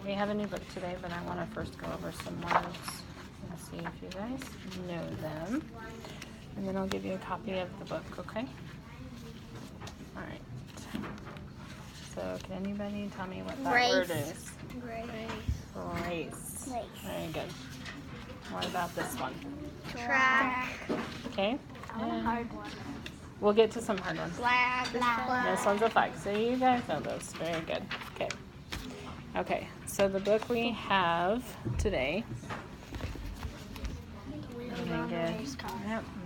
we have a new book today, but I want to first go over some words and see if you guys know them. And then I'll give you a copy of the book, okay? All right. So can anybody tell me what that word is? Race. Very good. What about this one? Track. Okay. Hard one. We'll get to some hard ones. Flag. This one's a flag. So you guys know those. Very good. Okay. Okay. So the book we have today. I'm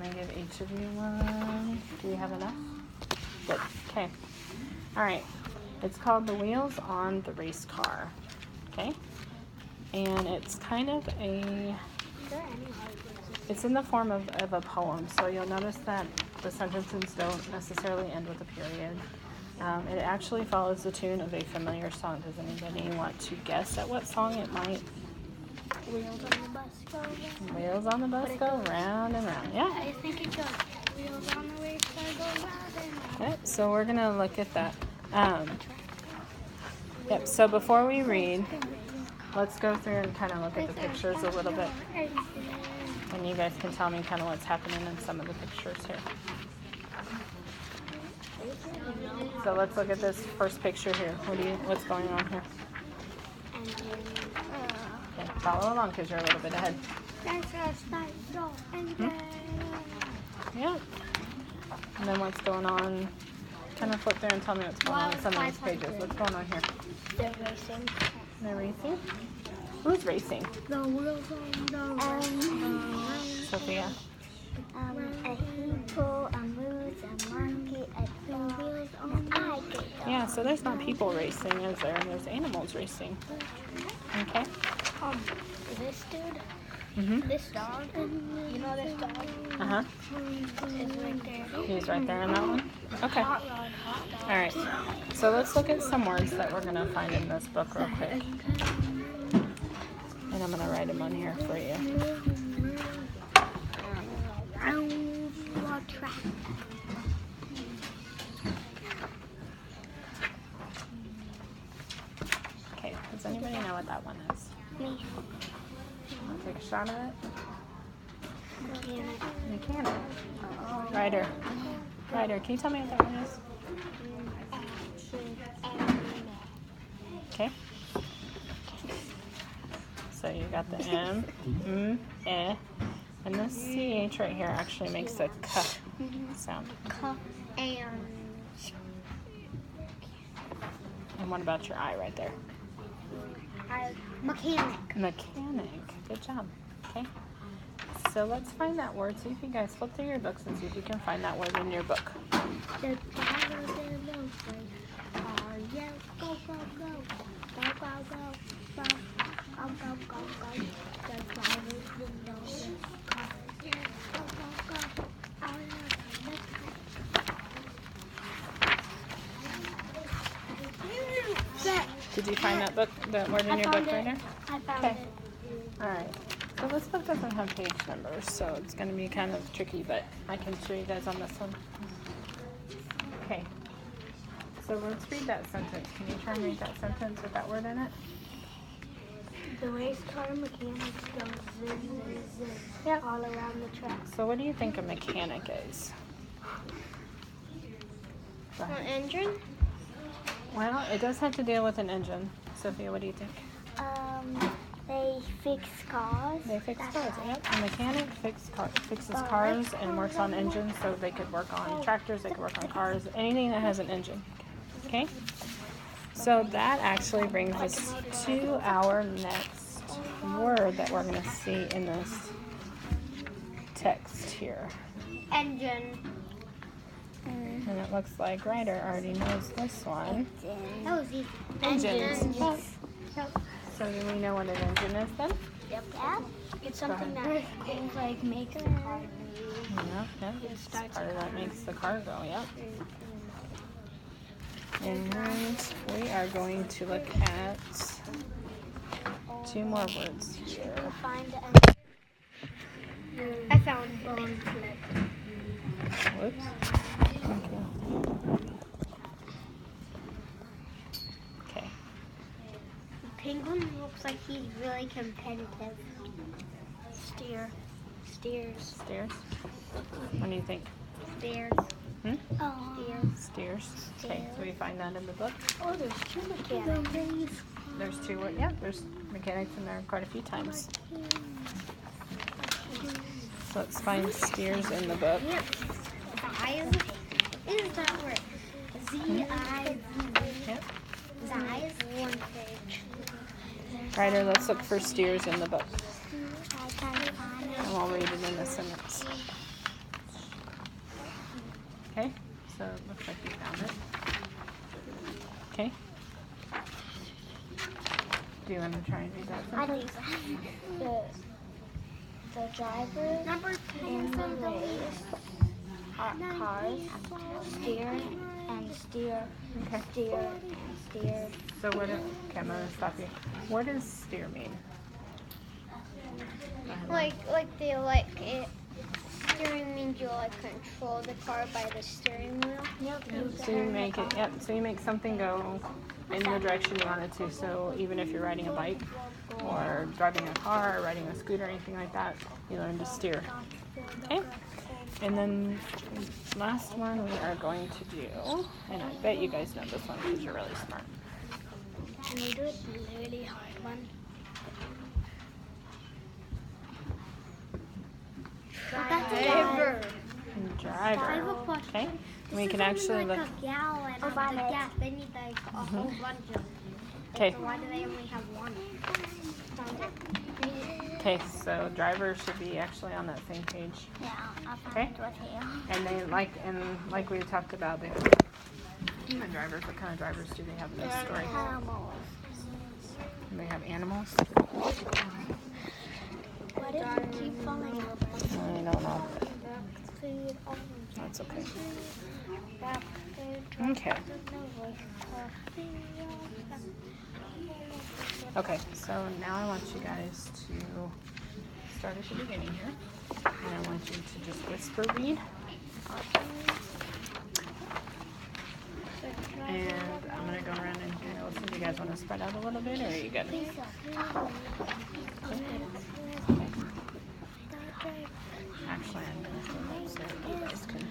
gonna give each of you one. Do you have enough? Good. Okay. All right. It's called The Wheels on the Race Car. Okay. And it's kind of it's in the form of a poem. So you'll notice that the sentences don't necessarily end with a period. It actually follows the tune of a familiar song. Does anybody want to guess at what song it might? Wheels on the bus go round. Wheels on the bus go round and round. Yeah. I think it goes. Wheels on the race car go round and round. Okay, so we're gonna look at that. Yep. So before we read, let's go through and kind of look at the pictures a little bit, and you guys can tell me kind of what's happening in some of the pictures here. So let's look at this first picture here. What's going on here? Okay, follow along because you're a little bit ahead. Yeah. And then what's going on? Kind of flip there and tell me what's going on in some of these pages. What's going on here? They're racing. They're racing? Who's racing? The wheels on the race. Sophia. A hippo, a moose, a monkey, a dog, and I get Yeah, so there's not people racing, is there? There's animals racing. Okay. This dude, Mhm. this dog, you know this dog Uh huh. is right there. He's right there in that one. Okay. Hot rod, hot dog. All right. So let's look at some words that we're gonna find in this book real quick, and I'm gonna write them on here for you. Track. Okay. Does anybody know what that one is? Me. Wanna take a shot at it? Mechanic. Ryder. Ryder. Can you tell me what that one is? Okay. So you got the M, and the CH right here actually makes a K sound. And what about your I right there? Mechanic. Mechanic. Good job. Okay. So let's find that word. See if you guys flip through your books and see if you can find that word in your book. The driver did no place. Yeah, go, go, go. Go, go, go. Go, go, go, go, go. The driver did no place. Yeah, go, go, go. Oh, yeah. Did you find that word in your book right there? I found Okay. it. All right. So this book doesn't have page numbers, so it's going to be kind of tricky, but I can show you guys on this one. Okay. So let's read that sentence. Can you try and read that sentence with that word in it? The race car mechanics go zig, zig, zig Yeah. all around the track. So what do you think a mechanic is? Go ahead. Engine? Well, it does have to deal with an engine. Sophia, what do you think? They fix cars. They fix cars. Yep. A mechanic fixes cars and works on engines, so they could work on tractors, they could work on cars, anything that has an engine. Okay? So that actually brings us to our next word that we're going to see in this text here. Engine. And it looks like Ryder already knows this one. That was easy. Engines. Yep. So do we know what an engine is then? Yep. It's something that like makes the car move. Yep. It's part of that makes the car go, yep. And we are going to look at two more words here. I found bone flip. Whoops. Okay. penguin looks like he's really competitive. Steers. Steers? What do you think? Steers. Hmm? Oh. Steers. Okay, so we find that in the book. Oh, there's two mechanics. There's two, yeah, there's mechanics in there quite a few times. So let's find steers in the book. Yep. Eyes. Is that right? Z-I-Z. Yep. Eyes. One page. Ryder, let's look for steers in the book. I can't find it. And we'll read it in a sentence. Okay, so it looks like you found it. Okay. Do you want to try and read that I sentence? think the driver in the race, cars, steer and steer, Okay. steer and steer. So what? Okay, I'm gonna stop you. What does steer mean? Like it. Steering means you like control the car by the steering wheel. Yep. So you make it. Yep. So you make something go in the direction you want it to. So even if you're riding a bike, or driving a car, or riding a scooter, or anything like that, you learn to steer. Okay. And then last one we are going to do, and I bet you guys know this one because you're really smart. Can we do it the really hard one? Driver. Driver. Okay. And we can actually look. a gallon of the gas. They need like a whole bunch of. Okay. So why do they only have one? Okay. So driver should be actually on that same page. Yeah, I'll Okay. find it with you. And they like we talked about, they human drivers. What kind of drivers do they have in this story? Animals. They have animals. What if you keep falling over? I don't know. Food That's okay. Okay. Okay. So now I want you guys to start at the beginning here, and I want you to just whisper read. And I'm gonna go around and here. Listen, do you guys want to spread out a little bit, or are you good? Actually, I'm gonna put it so that you guys can.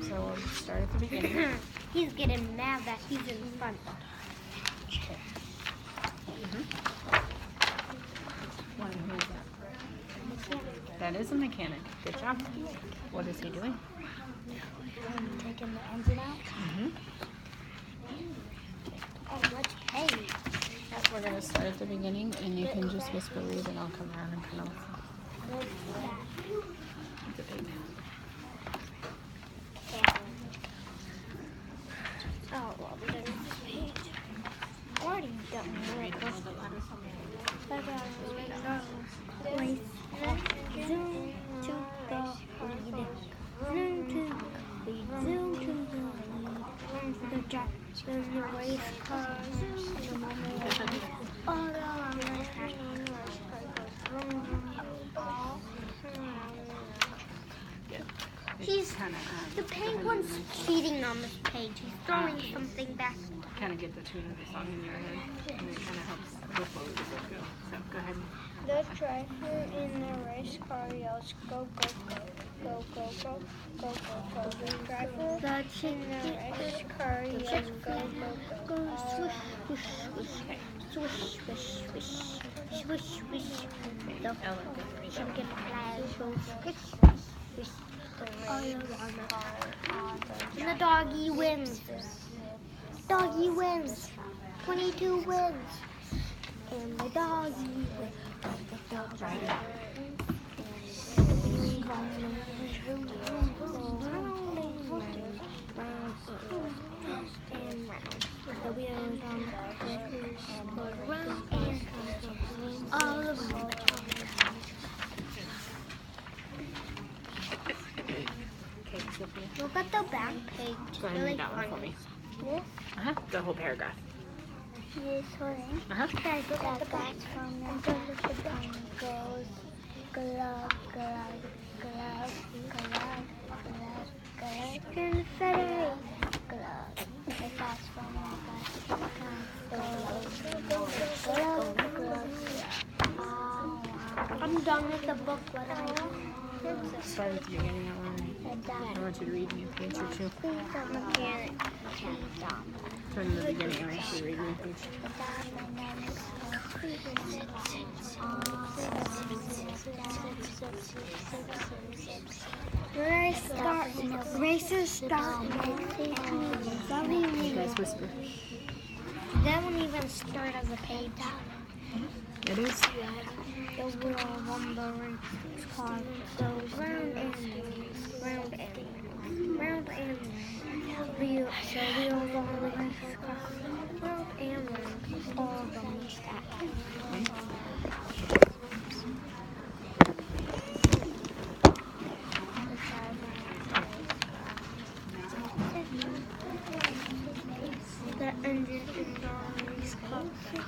So we'll start at the beginning. He's getting mad that he's in front. One, who is that? That is a mechanic. Good job. What is he doing? Taking the engine out. Mm-hmm. Oh, let's pay. We're gonna start at the beginning, and you can just whisper read, and I'll come around and kind of listen. It's a big. Oh, well, we don't have this page. Already done it. Zoom to the lead. Zoom to the lead. Zoom to the lead. The jack, the race cars, the moment. Oh, He's the penguin's cheating on this page. He's throwing something back. Kind of get the tune of the song in your head, and it kind of helps with what we just go. So go ahead. The driver in the race car yells, "Go, go, go, go, go, go, go, go, go." The driver in the race car yells, "Go, go, go." Go swish, swish, swish, swish, swish, swish, swish, swish. The chicken flies go swish, swish, swish. And the doggy wins. Doggy wins. 22 wins. And the doggy wins. The doggy the wheels on the go round and all of them. Okay, Sophia. Look at the back page. Go ahead and read that one for me. The whole paragraph. Yes, hold on. Guys, look at the back. And so the pen goes glove, glove, glove, glove, glove, glove. Confetti glove. If I done with the book, what do I do? Start at the beginning outline. I want you to read me a page or two. Turn to the beginning and actually read me a page. Races start. You guys whisper. That won't even start as a page. It is. The wheel on the race car goes round and round and round and wheel. The wheels on the race car round and round, all of them stack. The engine in the race car. The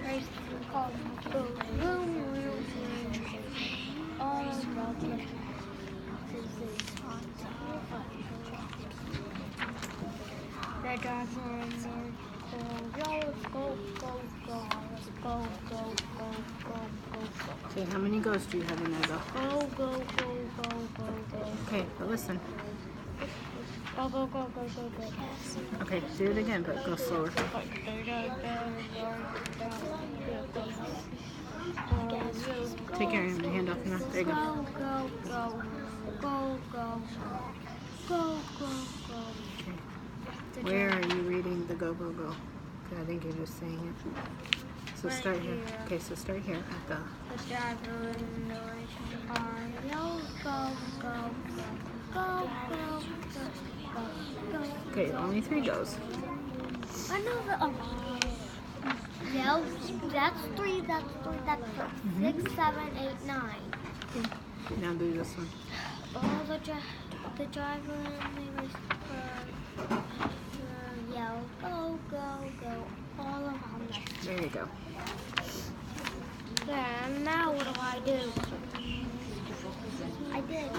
race car goes room, room, all about the driver in there. Go, go, go, go, go, go, go, go, go. Okay, how many ghosts do you have in there, though? Go, go, go, go, go, go. Okay, but listen. Go, go, go, go, go, go. Okay, do it again, but go slower. Take your hand off your mouth. There you go. Go, go, go, go, go, go, go. Where are you reading the go, go, go? Okay, I think you're just saying it. So Right start here. here. Okay, so start here at the... The driver in the race car. Go, go, go, go, go, go, go. Okay, only 3 goes. I know the yeah, that's 3, that's 3, that's 6, 7, 8, 9. Now do this one. Oh, the driver in the race car yell, go, go, go, all around us. There you go. There, now what do I do? I did.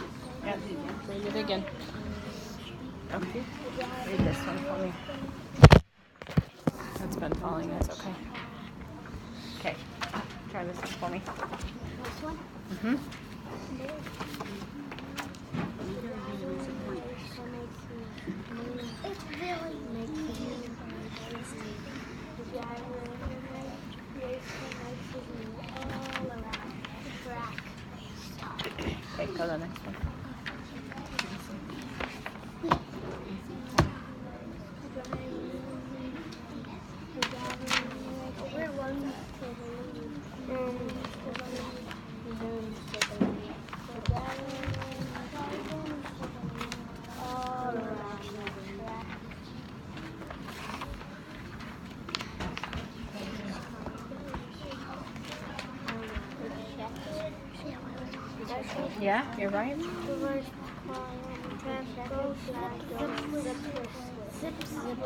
Yep, read it again. Okay, read this one for me. That's been falling, that's okay. Okay, try this one for me. This one? Mm-hmm. It really makes me all around the track. Okay, go to the next one. We're one to the all around the track. Yeah, you're right. The first time goes zip, zip, zip, zip,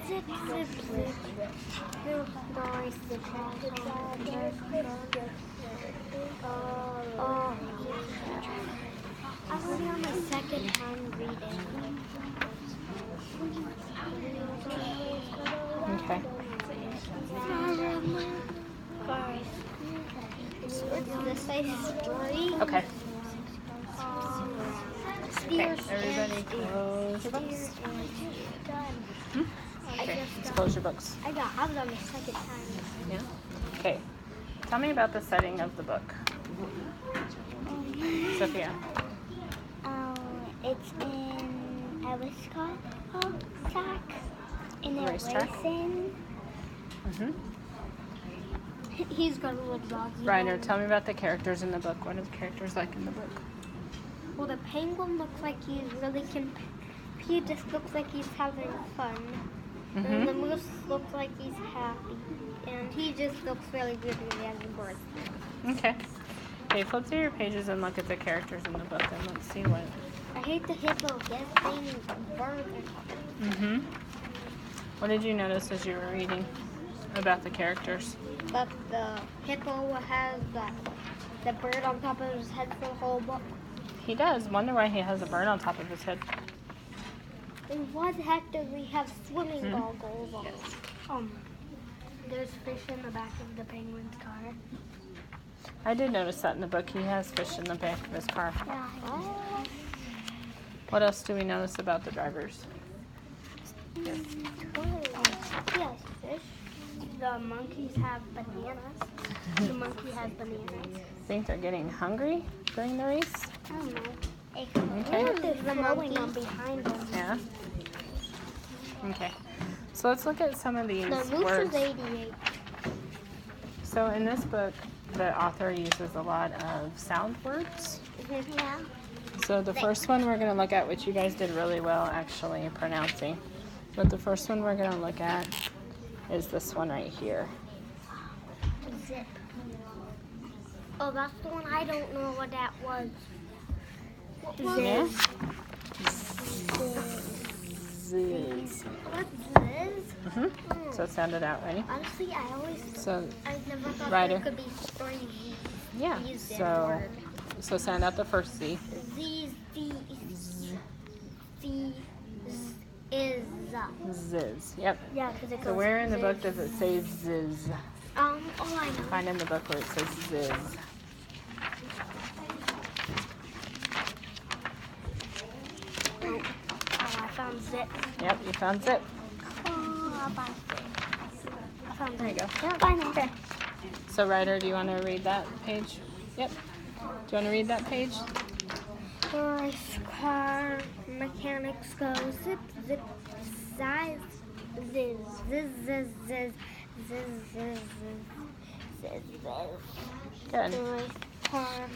zip, zip, zip, zip. Your stories, the oh, I'm already on my second time reading. Okay. This is 3. Okay. Steers Everybody and close your books. steers and done. Okay, let's close your books. I was on the second time. Yeah? Okay. Tell me about the setting of the book. Sophia. It's in a race car track. In a Racetrack? racing. Mm-hmm. He's got a little dog. Reiner, tell me about the characters in the book. What are the characters like in the book? Well, the penguin looks like he's really he just looks like he's having fun. And the Mm-hmm. moose looks like he's happy. And he just looks really good as a bird. Okay. Okay, flip through your pages and look at the characters in the book and let's see what... I hate the hippo. His thing is bird. Mm-hmm. What did you notice as you were reading about the characters? But the hippo has the bird on top of his head for the whole book. He does. Wonder why he has a bird on top of his head. And why the heck do we have swimming goggles on? There's fish in the back of the penguin's car. I did notice that in the book. He has fish in the back of his car. Yeah. What else do we notice about the drivers? Yes, fish. The monkeys have bananas. The monkey has bananas. Think they're getting hungry during the race? I don't know. Okay. The monkey behind them. Yeah. Okay. So let's look at some of these The moose words. is 88. So in this book, the author uses a lot of sound words. Yeah. So the first one we're going to look at, which you guys did really well actually pronouncing, but the first one we're going to look at is this one right here. Zip. Oh, that's the one I don't know what that was. Yeah? Ziz. Ziz. What's this? So sound it out, ready? Honestly, I never thought Ryder. there could be 3 Z's. Yeah. So sound out the first Z. Z's, Z, is. Ziz. Yep. Yeah, because it goes. So where in the book does it say ziz? Oh, I know. Find in the book where it says ziz. Oh, I found zip. Yep, you found zip. Oh, I found zip. I found There you go. Yeah, I know. Okay. So Ryder, do you want to read that page? Yep. Do you want to read that page? Race car mechanics go zip, zip, size, ziz, ziz, ziz, ziz, ziz, ziz, ziz, ziz. Good. Race car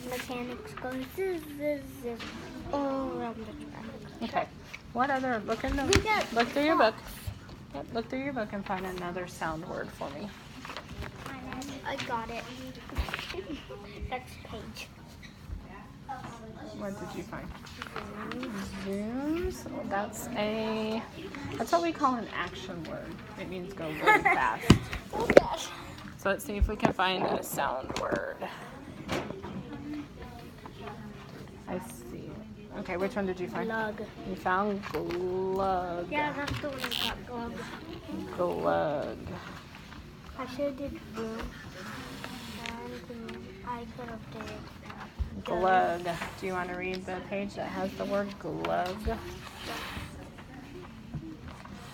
mechanics go ziz, ziz, ziz, all around the track. Okay. What other, look through your book. Yep, look through your book and find another sound word for me. I got it. Next page. What did you find? Zooms. That's what we call an action word. It means go really fast. Oh gosh. So let's see if we can find a sound word. I see. Okay, which one did you find? Glug. You found glug. Yeah, that's the one I got. Glug. Glug. I should have did blue. I could have did. Glug. Do you want to read the page that has the word glug?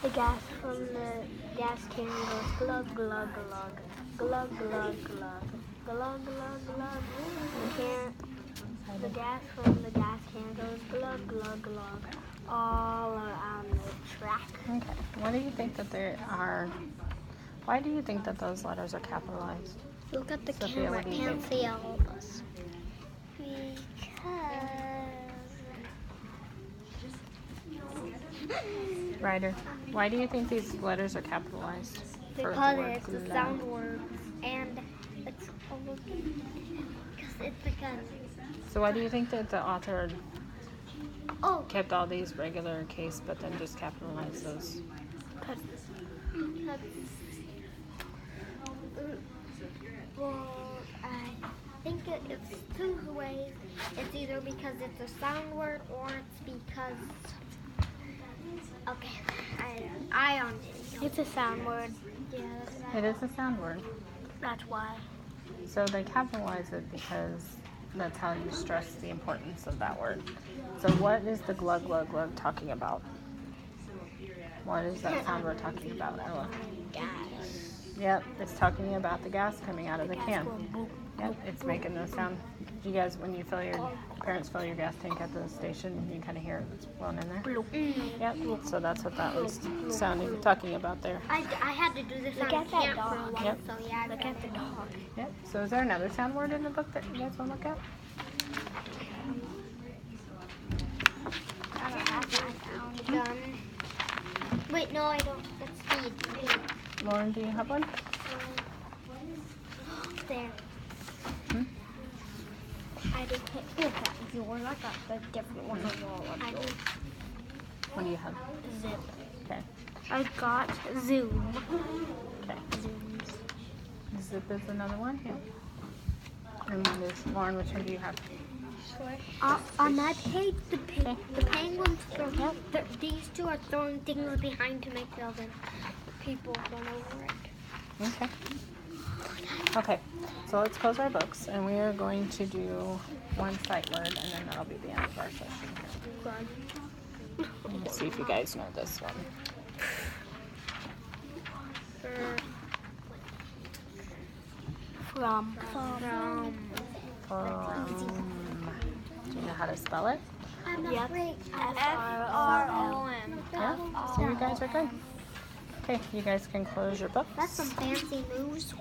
The gas from the gas can goes glug, glug, glug. Glug, glug, glug. Glug, glug, glug. The gas from the gas can goes glug, glug, glug. All around the track. Okay. What do you think that there are? Why do you think that those letters are capitalized? Look at the Sophia, camera what do you and think? see all of us. Ryder, why do you think these letters are capitalized? for the Because word it's a glug? sound word and it's because it's because So why do you think that the author oh kept all these regular case but then just capitalized those? because well I think it's 2 ways. It's either because it's a sound word or it's because I it's a sound word. Yeah, It is a sound word. that's why. So they capitalize it because that's how you stress the importance of that word. So what is the glug glug glug talking about? What is that sound word talking about, Ella? Gas. Yep, it's talking about the gas coming out of the can. Yep, it's making the sound. You guys, when you parents fill your gas tank at the station, you kind of hear it's blowing in there. Yep, so that's what that was talking about there. I had to do this on camp for a while, Yep. so yeah, look at the dog. Yep, so is there another sound word in the book that you guys want to look at? Gun. Wait, no, I don't. It's speed. Lauren, do you have one? There. Hmm? I didn't hit yours. I got the different one on the wall. What do you have? Zip. Okay. I got zoom. Okay. Zooms. Zip is another one. Yeah. And there's Lauren, which one do you have? On that page, the penguins from these who are throwing things behind to make the other people run over it. Okay. Okay, so let's close our books and we are going to do one sight word and then that'll be the end of our session. Let's see if you guys know this one. From. Do you know how to spell it? Yep. F-R-O-M. Yeah? So you guys are good. Okay, you guys can close your books. That's some fancy moves.